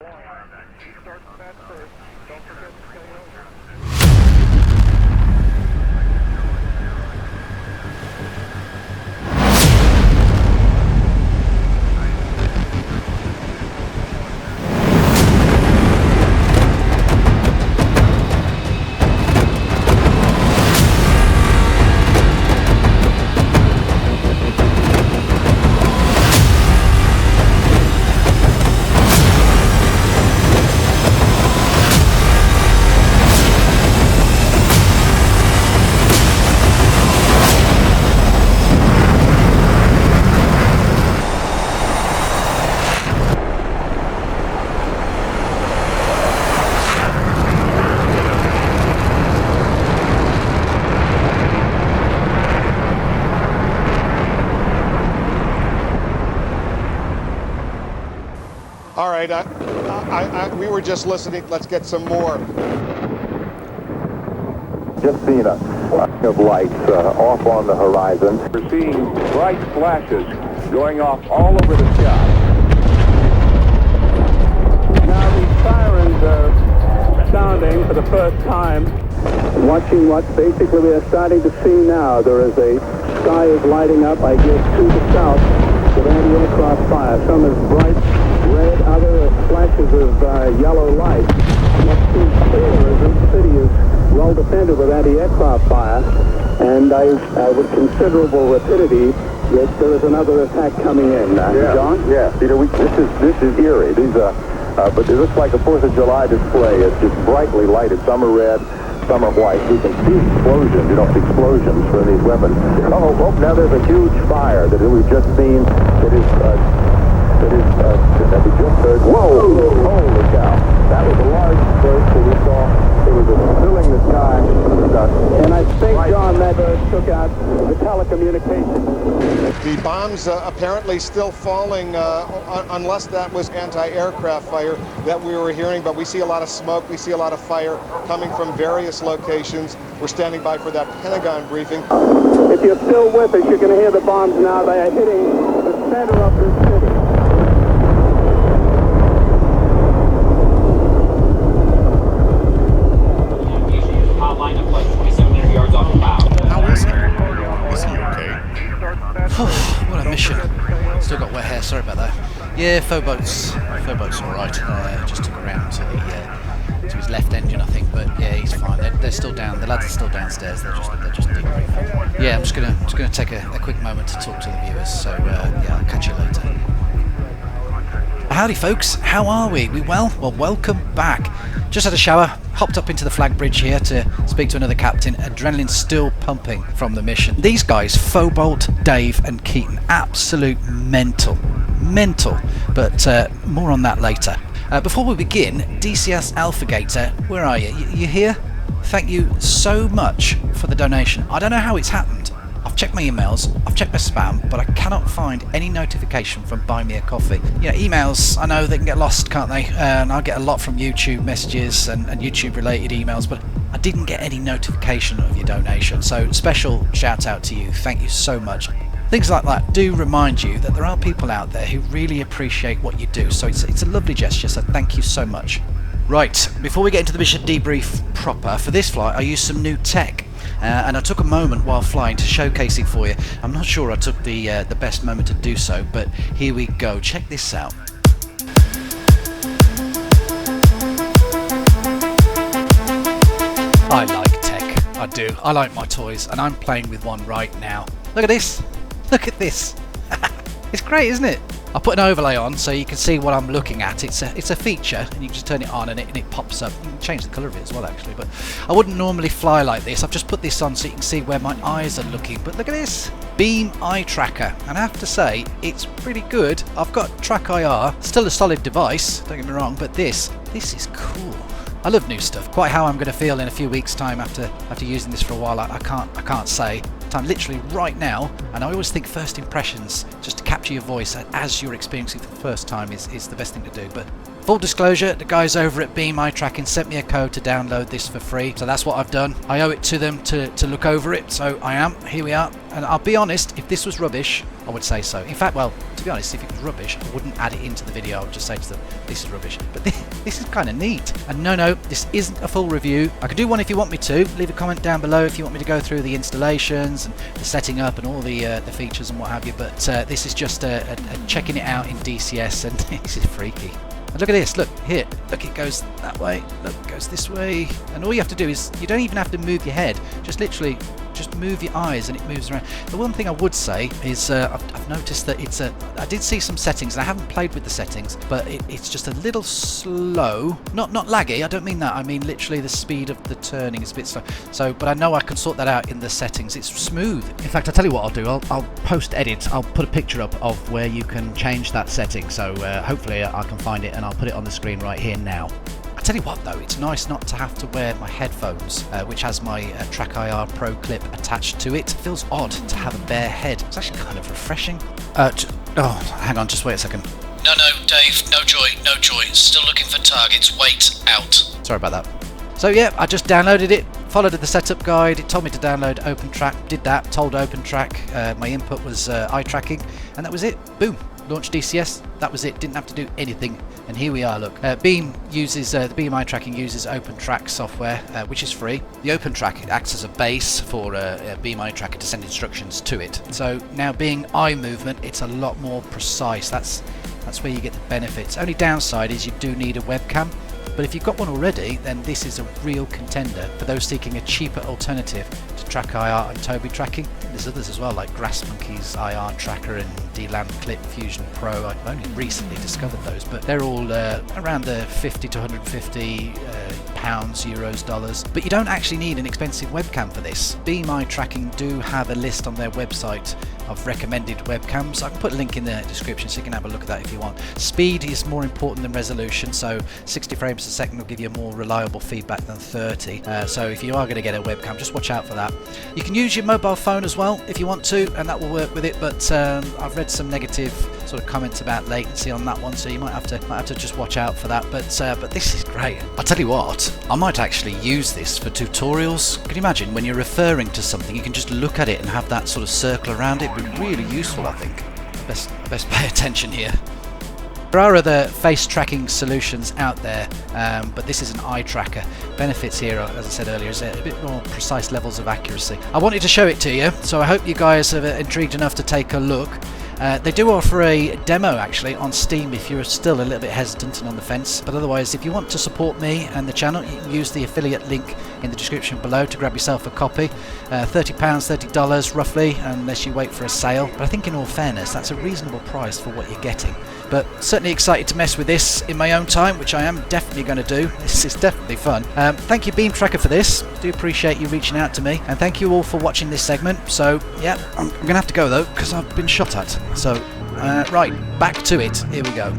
Start that first. Don't forget to stay over. All right, we were just listening. Let's get some more. Just seen a flash of lights off on the horizon. We're seeing bright flashes going off all over the sky. Now the sirens are sounding for the first time. Watching what basically we are starting to see now. There is a sky is lighting up, I guess, to the south with anti-aircraft fire. Some is bright red, other flashes of yellow light. What seems clear is this city is well defended with anti-aircraft fire, and with considerable rapidity that there is another attack coming in. John? Yeah, Peter, this is eerie. These but it looks like a 4th of July display. It's just brightly lighted. Some are red, some are white. We can see explosions, explosions from these weapons. Oh, now there's a huge fire that we've just seen that we just heard. Whoa! Holy cow! That was a large burst that we saw. It was filling the sky. And I think, John, that took out the telecommunications. The bombs apparently still falling, unless that was anti-aircraft fire that we were hearing. But we see a lot of smoke. We see a lot of fire coming from various locations. We're standing by for that Pentagon briefing. If you're still with us, you're going to hear the bombs now. They are hitting the center of this city. What a mission. Still got wet hair, sorry about that. Yeah, Phobos alright. Just took around to his left engine, I think, but yeah, he's fine. They're still down. The lads are still downstairs. They're just debriefing. Yeah, I'm just gonna take a quick moment to talk to the viewers. So yeah, I'll catch you later. Howdy, folks. How are we? We well? Well, welcome back. Just had a shower, hopped up into the flag bridge here to speak to another captain. Adrenaline still pumping from the mission. These guys, Phobolt, Dave and Keaton, absolute mental. But more on that later. Before we begin, DCS Alphagator, where are you? You here? Thank you so much for the donation. I don't know how it's happened. I've checked my emails, I've checked my spam, but I cannot find any notification from Buy Me a Coffee. You know, emails, I know they can get lost, can't they? And I get a lot from YouTube messages and YouTube related emails, but I didn't get any notification of your donation. So special shout out to you. Thank you so much. Things like that do remind you that there are people out there who really appreciate what you do. So it's a lovely gesture, so thank you so much. Right, before we get into the mission debrief proper, for this flight I used some new tech. And I took a moment while flying to showcase it for you. I'm not sure I took the best moment to do so, but here we go. Check this out. I like tech. I do. I like my toys, and I'm playing with one right now. Look at this. Look at this. It's great, isn't it? I'll put an overlay on so you can see what I'm looking at. It's a feature, and you can just turn it on and it pops up. You can change the colour of it as well, actually, but I wouldn't normally fly like this. I've just put this on so you can see where my eyes are looking. But look at this. Beam Eye Tracker, and I have to say it's pretty good. I've got Track IR, still a solid device, don't get me wrong, but this is cool. I love new stuff. Quite how I'm going to feel in a few weeks' time after using this for a while, I can't say. I'm literally right now, and I always think first impressions, just to capture your voice as you're experiencing it for the first time, is the best thing to do. But Full disclosure, the guys over at Beam Eye Tracking sent me a code to download this for free, so that's what I've done. I owe it to them to look over it, so I am. Here we are. And I'll be honest, if this was rubbish, I would say so. In fact, well, to be honest, if it was rubbish, I wouldn't add it into the video. I would just say to them, this is rubbish. But this is kind of neat. And no, this isn't a full review. I could do one if you want me to. Leave a comment down below if you want me to go through the installations and the setting up and all the features and what have you. But this is just a checking it out in DCS, and this is freaky. And look at this, look, here, look, it goes that way, look, it goes this way, and all you have to do is, you don't even have to move your head, just literally, just move your eyes and it moves around. The one thing I would say is, I've noticed that I did see some settings, and I haven't played with the settings, but it's just a little slow, not laggy, I don't mean that, I mean literally the speed of the turning is a bit slow, but I know I can sort that out in the settings, it's smooth. In fact, I'll tell you what I'll do, I'll post edit, I'll put a picture up of where you can change that setting, so hopefully I can find it and I'll put it on the screen right here now. I tell you what though, it's nice not to have to wear my headphones, which has my TrackIR Pro clip attached to it. It feels odd to have a bare head. It's actually kind of refreshing. Oh, hang on, just wait a second. No, Dave, no joy, still looking for targets, wait, out. Sorry about that. So yeah, I just downloaded it, followed the setup guide, it told me to download OpenTrack, did that, told OpenTrack, my input was eye tracking, and that was it, boom. Launch DCS, that was it, didn't have to do anything, and here we are, look. Beam uses, the Beam Eye Tracking uses OpenTrack software, which is free. The OpenTrack acts as a base for Beam Eye Tracker to send instructions to it. So now being eye movement, it's a lot more precise, that's where you get the benefits. Only downside is you do need a webcam, but if you've got one already, then this is a real contender for those seeking a cheaper alternative to TrackIR and Tobii tracking. There's others as well, like Grass Monkey's IR Tracker and D-Land Clip Fusion Pro. I've only recently discovered those, but they're all around the 50 to 150 pounds, euros, dollars. But you don't actually need an expensive webcam for this. Beam Eye Tracking do have a list on their website of recommended webcams. I can put a link in the description so you can have a look at that if you want. Speed is more important than resolution, so 60 frames a second will give you more reliable feedback than 30. So if you are going to get a webcam, just watch out for that. You can use your mobile phone as well if you want to, and that will work with it, but I've read some negative sort of comments about latency on that one, so you might have to just watch out for that. But this is great. I'll tell you what, I might actually use this for tutorials. Can you imagine when you're referring to something, you can just look at it and have that sort of circle around it? Would be really useful, I think. Best pay attention here. There are other face tracking solutions out there, but this is an eye tracker. Benefits here, as I said earlier, is a bit more precise levels of accuracy. I wanted to show it to you, so I hope you guys are intrigued enough to take a look. They do offer a demo actually on Steam if you're still a little bit hesitant and on the fence, but otherwise if you want to support me and the channel, you can use the affiliate link in the description below to grab yourself a copy. £30, $30 roughly, unless you wait for a sale, but I think in all fairness that's a reasonable price for what you're getting. But certainly excited to mess with this in my own time, which I am definitely going to do. This is definitely fun. Thank you Beam Tracker for this, do appreciate you reaching out to me, and thank you all for watching this segment. So yeah, I'm going to have to go though because I've been shot at. So right, back to it, here we go.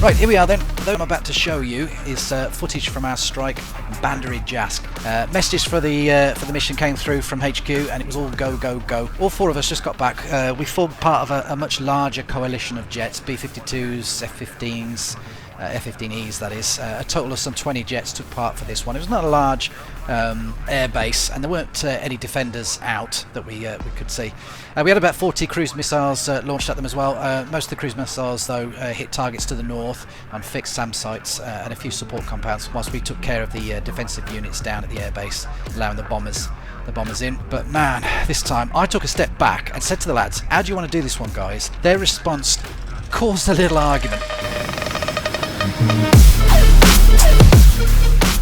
Right, here we are then. What I'm about to show you is footage from our strike on Bandar-E-Jask. Messages for the mission came through from HQ, and it was all go, go, go. All four of us just got back. We formed part of a much larger coalition of jets, B-52s, F-15s, F-15Es that is. A total of some 20 jets took part for this one. It was not a large air base, and there weren't any defenders out that we could see. We had about 40 cruise missiles launched at them as well. Most of the cruise missiles though hit targets to the north on fixed SAM sites and a few support compounds, whilst we took care of the defensive units down at the airbase, allowing the bombers in. But man, this time I took a step back and said to the lads, how do you want to do this one, guys? Their response caused a little argument.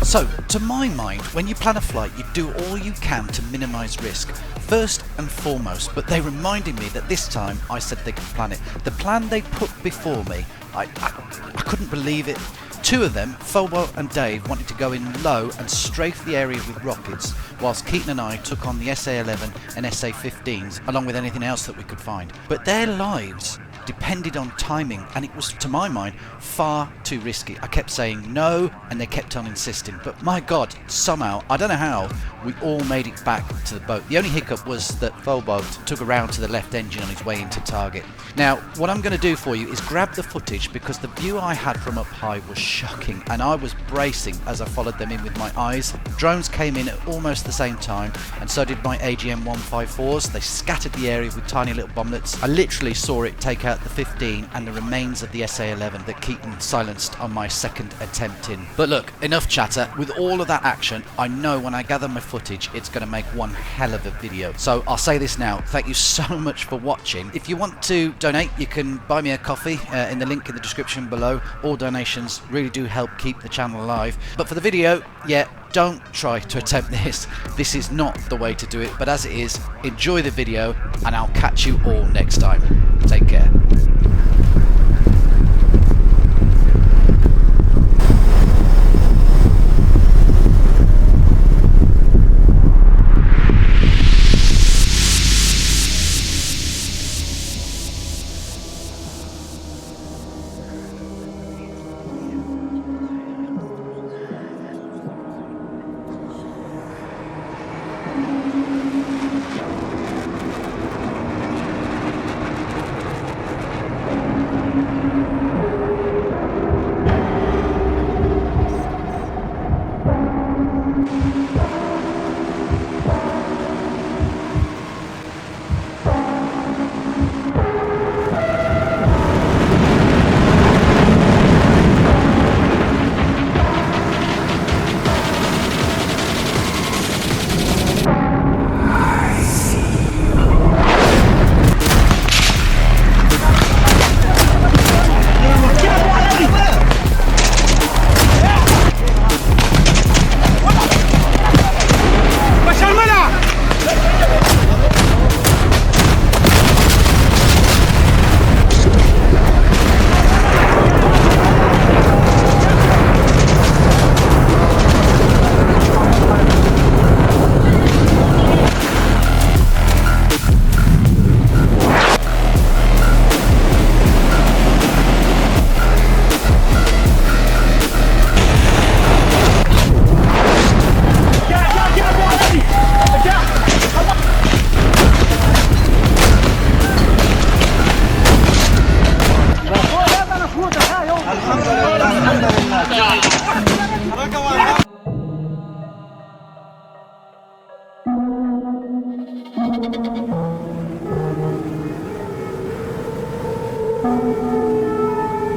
So, to my mind, when you plan a flight, you do all you can to minimise risk, first and foremost, but they reminded me that this time I said they could plan it. The plan they put before me, I couldn't believe it. Two of them, Phobos and Dave, wanted to go in low and strafe the area with rockets, whilst Keaton and I took on the SA-11 and SA-15s, along with anything else that we could find. But their lives depended on timing, and it was, to my mind, far too risky. I kept saying no, and they kept on insisting. But my God, somehow, I don't know how, we all made it back to the boat. The only hiccup was that Phobos took a round to the left engine on his way into target. Now, what I'm going to do for you is grab the footage, because the view I had from up high was shocking, and I was bracing as I followed them in with my eyes. Drones came in at almost the same time, and so did my AGM-154s. They scattered the area with tiny little bomblets. I literally saw it take out the 15 and the remains of the SA-11 that Keaton silenced on my second attempt in. But look, enough chatter. With all of that action, I know when I gather my footage, it's going to make one hell of a video. So I'll say this now, thank you so much for watching. If you want to donate, you can buy me a coffee in the link in the description below. All donations really do help keep the channel alive. But for the video, yeah, don't try to attempt this. This is not the way to do it, but as it is, enjoy the video, and I'll catch you all next time. Take care.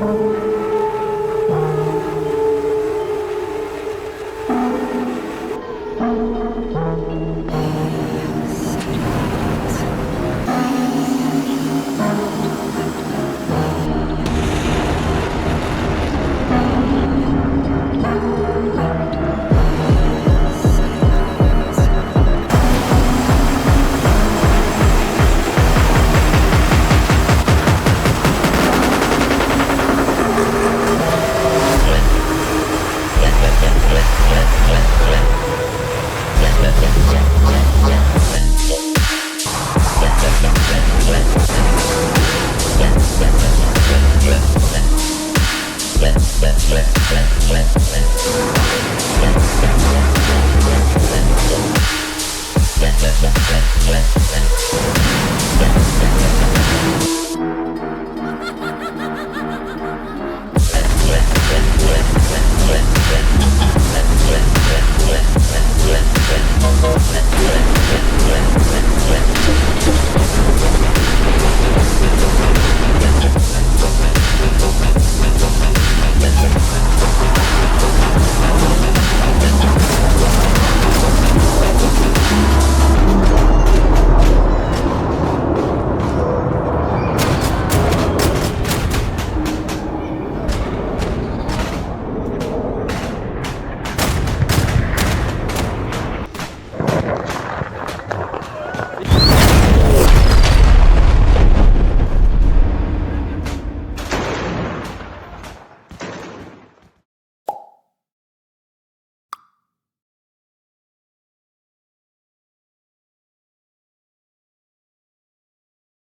Thank you.